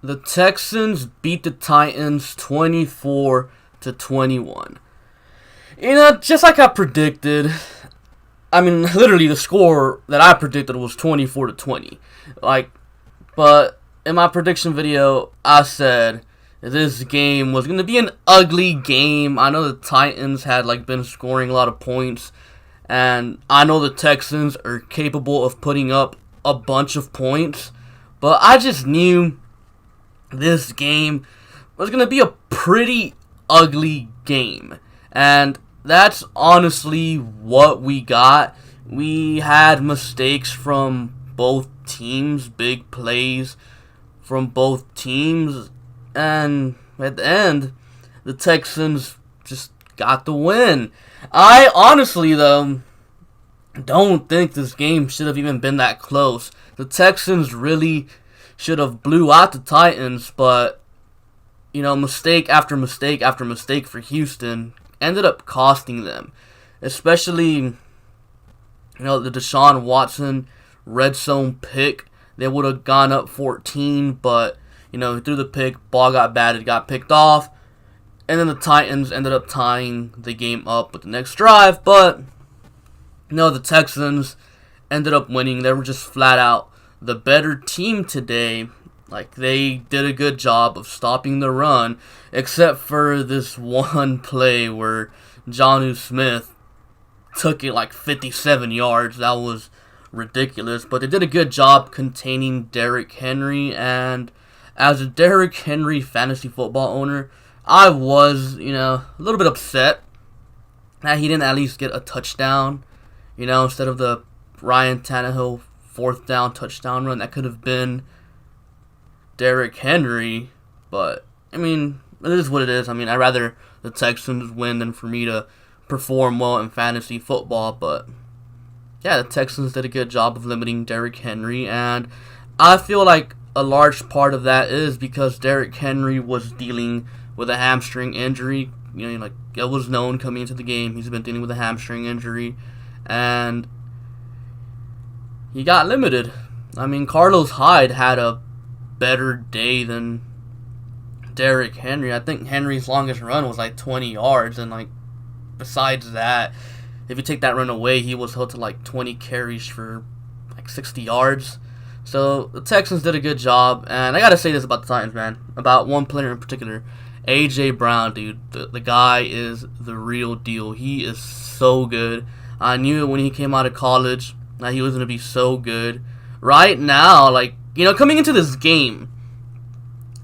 The Texans beat the Titans 24-21. Just like I predicted. I mean, literally the score that I predicted was 24-20. But in my prediction video, I said this game was going to be an ugly game. I know the Titans had been scoring a lot of points, and I know the Texans are capable of putting up a bunch of points, but I just knew this game was going to be a pretty ugly game. And that's honestly what we got. We had mistakes from both teams, big plays from both teams, and at the end, the Texans just got the win. I honestly, though, don't think this game should have even been that close. The Texans really should have blew out the Titans, but, mistake after mistake after mistake for Houston ended up costing them. Especially, the Deshaun Watson red zone pick. They would have gone up 14, but, he threw the pick, ball got batted, got picked off, and then the Titans ended up tying the game up with the next drive, but, the Texans ended up winning. They were just flat out the better team today. They did a good job of stopping the run, except for this one play where Jonnu Smith took it 57 yards. That was ridiculous. But they did a good job containing Derrick Henry, and as a Derrick Henry fantasy football owner, I was, a little bit upset that he didn't at least get a touchdown, instead of the Ryan Tannehill 4th down touchdown run. That could have been Derrick Henry, but, it is what it is. I'd rather the Texans win than for me to perform well in fantasy football, but, yeah, the Texans did a good job of limiting Derrick Henry, and I feel like a large part of that is because Derrick Henry was dealing with a hamstring injury. It was known coming into the game, he's been dealing with a hamstring injury, and he got limited. Carlos Hyde had a better day than Derrick Henry. I think Henry's longest run was 20 yards, and besides that, if you take that run away, he was held to 20 carries for 60 yards. So the Texans did a good job, and I gotta say this about the Titans, man. About one player in particular, A.J. Brown, dude. The guy is the real deal. He is so good. I knew it when he came out of college that he was gonna be so good. Right now, coming into this game,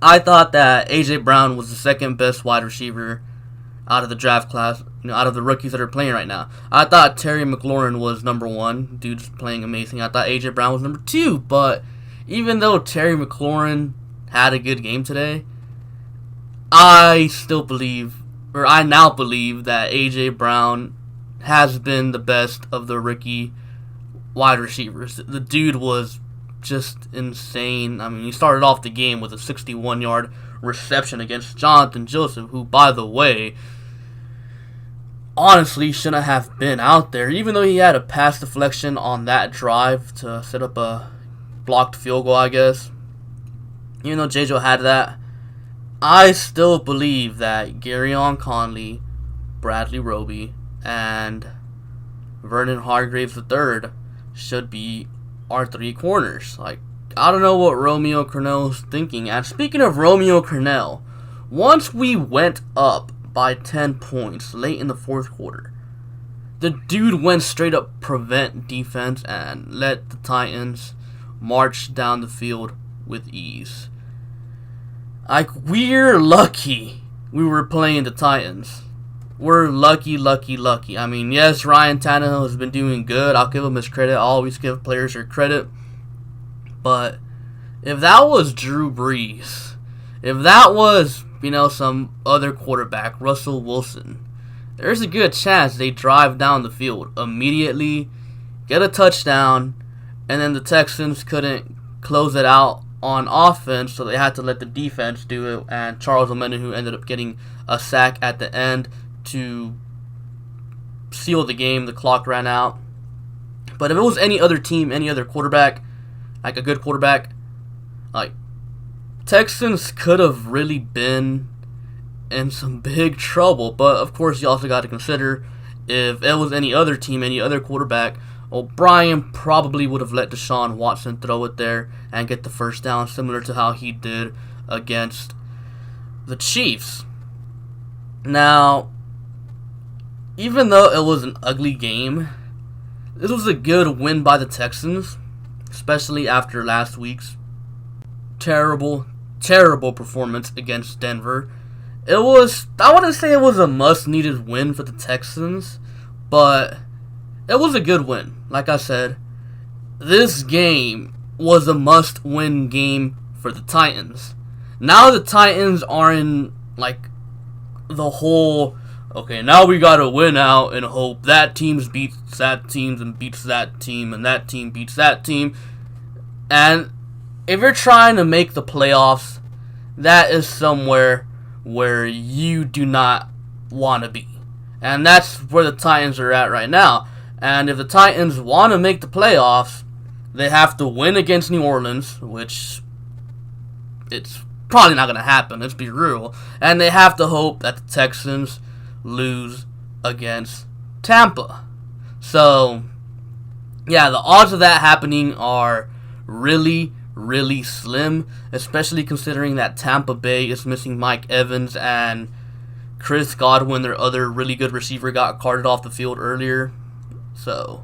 I thought that A.J. Brown was the second best wide receiver out of the draft class, out of the rookies that are playing right now. I thought Terry McLaurin was number one. Dude's playing amazing. I thought A.J. Brown was number two. But even though Terry McLaurin had a good game today, I now believe that A.J. Brown has been the best of the rookie wide receivers. The dude was just insane. He started off the game with a 61-yard reception against Jonathan Joseph, who, by the way, honestly shouldn't have been out there, even though he had a pass deflection on that drive to set up a blocked field goal, I guess. Even though J.J. had that, I still believe that Garyon Conley, Bradley Roby, and Vernon Hargraves III should be our three corners. I don't know what Romeo Crennel's thinking. And speaking of Romeo Crennel, once we went up by 10 points late in the fourth quarter, the dude went straight up prevent defense and let the Titans march down the field with ease. We're lucky we were playing the Titans. We're lucky. Yes, Ryan Tannehill has been doing good. I'll give him his credit. I'll always give players their credit. But if that was Drew Brees, if that was, some other quarterback, Russell Wilson, there's a good chance they drive down the field immediately, get a touchdown, and then the Texans couldn't close it out on offense, so they had to let the defense do it, and Charles Omenihu ended up getting a sack at the end to seal the game. The clock ran out. But if it was any other team, any other quarterback, a good quarterback, Texans could have really been in some big trouble, but of course you also got to consider if it was any other team, any other quarterback, O'Brien probably would have let Deshaun Watson throw it there and get the first down, similar to how he did against the Chiefs. Now, even though it was an ugly game, this was a good win by the Texans, especially after last week's terrible performance against Denver. I wouldn't say it was a must-needed win for the Texans, but it was a good win. Like I said, this game was a must-win game for the Titans. Now the Titans are in, the whole, okay, now we gotta win out and hope that team beats that team and beats that team and that team beats that team. And if you're trying to make the playoffs, that is somewhere where you do not want to be. And that's where the Titans are at right now. And if the Titans want to make the playoffs, they have to win against New Orleans, which it's probably not going to happen, let's be real. And they have to hope that the Texans lose against Tampa. So, yeah, the odds of that happening are really slim, especially considering that Tampa Bay is missing Mike Evans and Chris Godwin, their other really good receiver, got carted off the field earlier. So,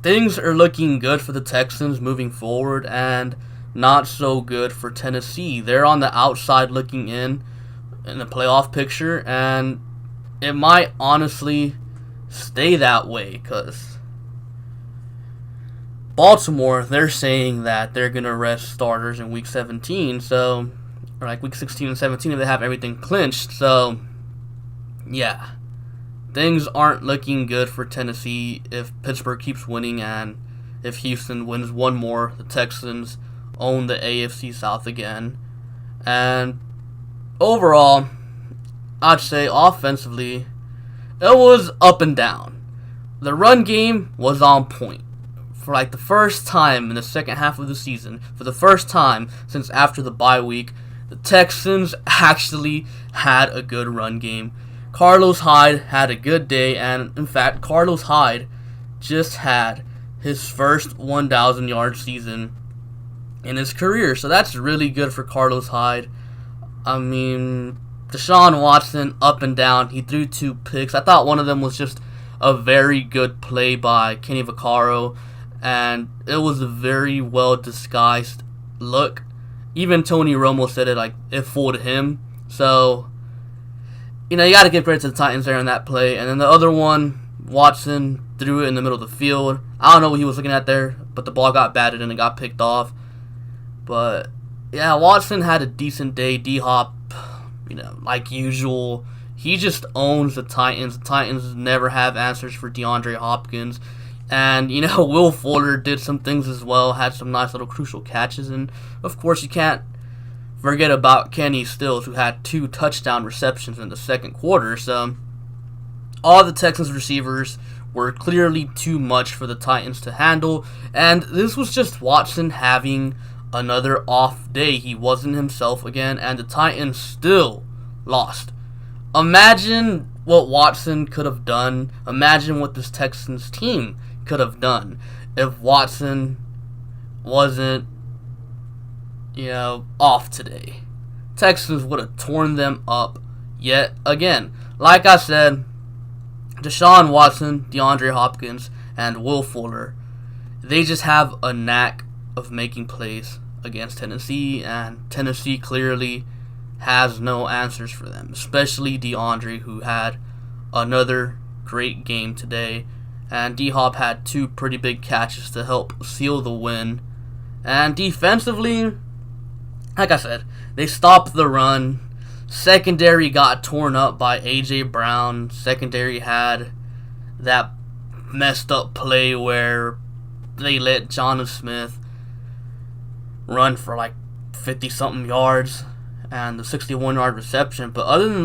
things are looking good for the Texans moving forward and not so good for Tennessee. They're on the outside looking in the playoff picture, and it might honestly stay that way because Baltimore, they're saying that they're going to rest starters in Week 17, so, or Week 16 and 17 if they have everything clinched. So, yeah, things aren't looking good for Tennessee if Pittsburgh keeps winning, and if Houston wins one more, the Texans own the AFC South again. And overall, I'd say offensively, it was up and down. The run game was on point. For the first time in the second half of the season, for the first time since after the bye week, the Texans actually had a good run game. Carlos Hyde had a good day, and in fact, Carlos Hyde just had his first 1,000-yard season in his career, so that's really good for Carlos Hyde. I mean, Deshaun Watson, up and down. He threw 2 picks. I thought one of them was just a very good play by Kenny Vaccaro, and it was a very well disguised look. Even Tony Romo said it fooled him. So, you got to give credit to the Titans there on that play. And then the other one, Watson threw it in the middle of the field. I don't know what he was looking at there, but the ball got batted and it got picked off. But, yeah, Watson had a decent day. D-Hop, like usual, he just owns the Titans. The Titans never have answers for DeAndre Hopkins. And, Will Fuller did some things as well, had some nice little crucial catches. And, of course, you can't forget about Kenny Stills, who had 2 touchdown receptions in the second quarter. So, all the Texans receivers were clearly too much for the Titans to handle. And this was just Watson having another off day. He wasn't himself again, and the Titans still lost. Imagine what Watson could have done. Imagine what this Texans team could have done if Watson wasn't, off today. Texans would have torn them up yet again. Like I said, Deshaun Watson, DeAndre Hopkins, and Will Fuller, they just have a knack of making plays against Tennessee, and Tennessee clearly has no answers for them, especially DeAndre, who had another great game today. And D-Hop had 2 pretty big catches to help seal the win. And defensively, like I said, they stopped the run. Secondary got torn up by A.J. Brown. Secondary had that messed up play where they let Jonnu Smith run for 50-something yards and the 61-yard reception. But other than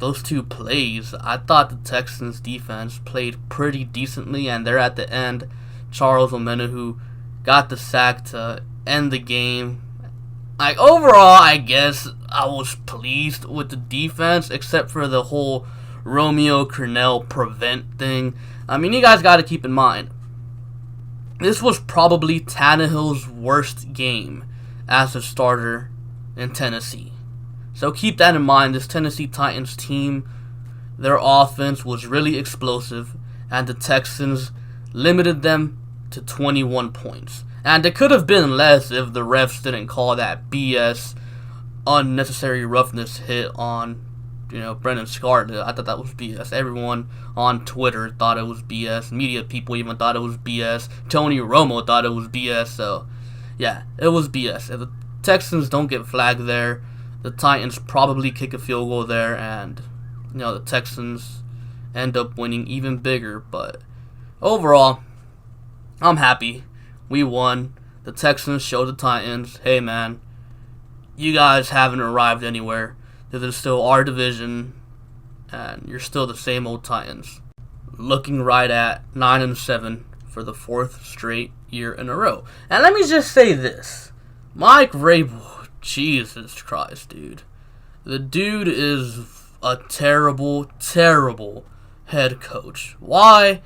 those 2 plays, I thought the Texans defense played pretty decently, and there at the end, Charles Omenihu got the sack to end the game. Like, overall, I guess I was pleased with the defense, except for the whole Romeo Crennel prevent thing. I mean, you guys got to keep in mind, this was probably Tannehill's worst game as a starter in Tennessee. So keep that in mind. This Tennessee Titans team, their offense was really explosive, and the Texans limited them to 21 points. And it could have been less if the refs didn't call that BS unnecessary roughness hit on, Brendan Scarlett. I thought that was BS. Everyone on Twitter thought it was BS. Media people even thought it was BS. Tony Romo thought it was BS. So, yeah, it was BS. If the Texans don't get flagged there, the Titans probably kick a field goal there, and, the Texans end up winning even bigger. But overall, I'm happy. We won. The Texans showed the Titans, hey man, you guys haven't arrived anywhere. This is still our division, and you're still the same old Titans. Looking right at 9-7 for the 4th straight year in a row. And let me just say this. Mike Vrabel, Jesus Christ, dude. The dude is a terrible, terrible head coach. Why?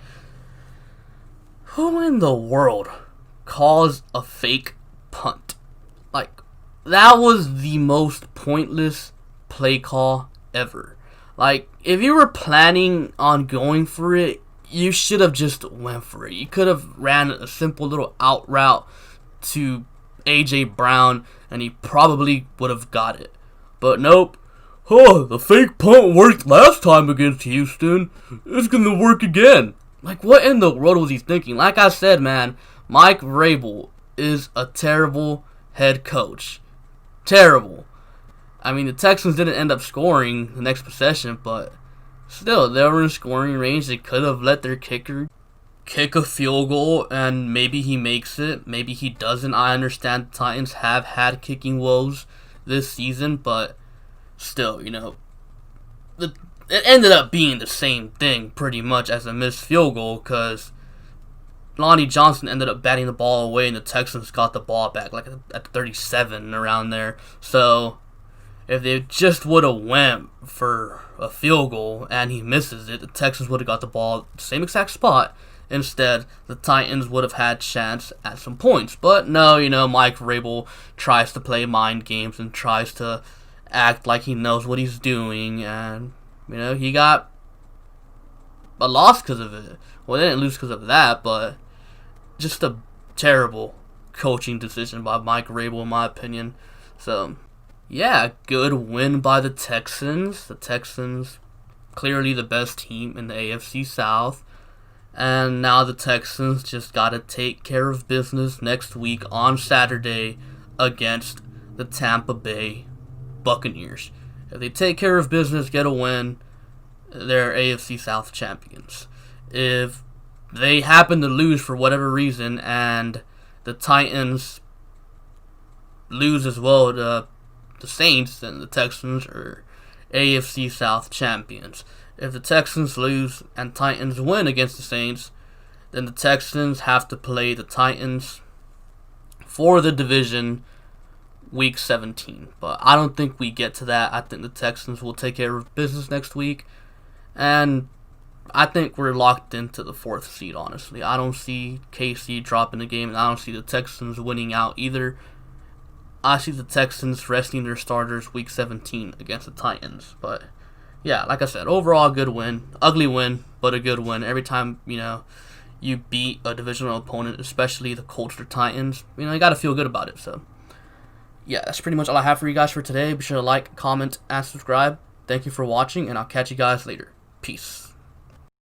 Who in the world calls a fake punt? Like, that was the most pointless play call ever. Like, if you were planning on going for it, you should have just went for it. You could have ran a simple little out route to A.J. Brown, and he probably would have got it. But nope. Oh, the fake punt worked last time against Houston. It's gonna work again. Like, what in the world was he thinking? Like I said, man, Mike Vrabel is a terrible head coach. Terrible. I mean, the Texans didn't end up scoring the next possession, but still, they were in scoring range. They could have let their kicker kick a field goal, and maybe he makes it. Maybe he doesn't. I understand the Titans have had kicking woes this season, but still, it ended up being the same thing pretty much as a missed field goal, because Lonnie Johnson ended up batting the ball away, and the Texans got the ball back like at 37 around there. So if they just would have went for a field goal and he misses it, the Texans would have got the ball at the same exact spot. Instead, the Titans would have had chance at some points. But no, Mike Vrabel tries to play mind games and tries to act like he knows what he's doing, and he got a loss because of it. Well, they didn't lose because of that, but just a terrible coaching decision by Mike Vrabel, in my opinion. So, yeah, good win by the Texans. The Texans, clearly the best team in the AFC South. And now the Texans just got to take care of business next week on Saturday against the Tampa Bay Buccaneers. If they take care of business, get a win, they're AFC South champions. If they happen to lose for whatever reason and the Titans lose as well to the Saints, then the Texans are AFC South champions. If the Texans lose and Titans win against the Saints, then the Texans have to play the Titans for the division week 17. But I don't think we get to that. I think the Texans will take care of business next week. And I think we're locked into the 4th seed, honestly. I don't see KC dropping the game, and I don't see the Texans winning out either. I see the Texans resting their starters week 17 against the Titans. But yeah, like I said, overall good win. Ugly win, but a good win. Every time, you beat a divisional opponent, especially the Colts or Titans, you got to feel good about it. So yeah, that's pretty much all I have for you guys for today. Be sure to like, comment, and subscribe. Thank you for watching, and I'll catch you guys later. Peace.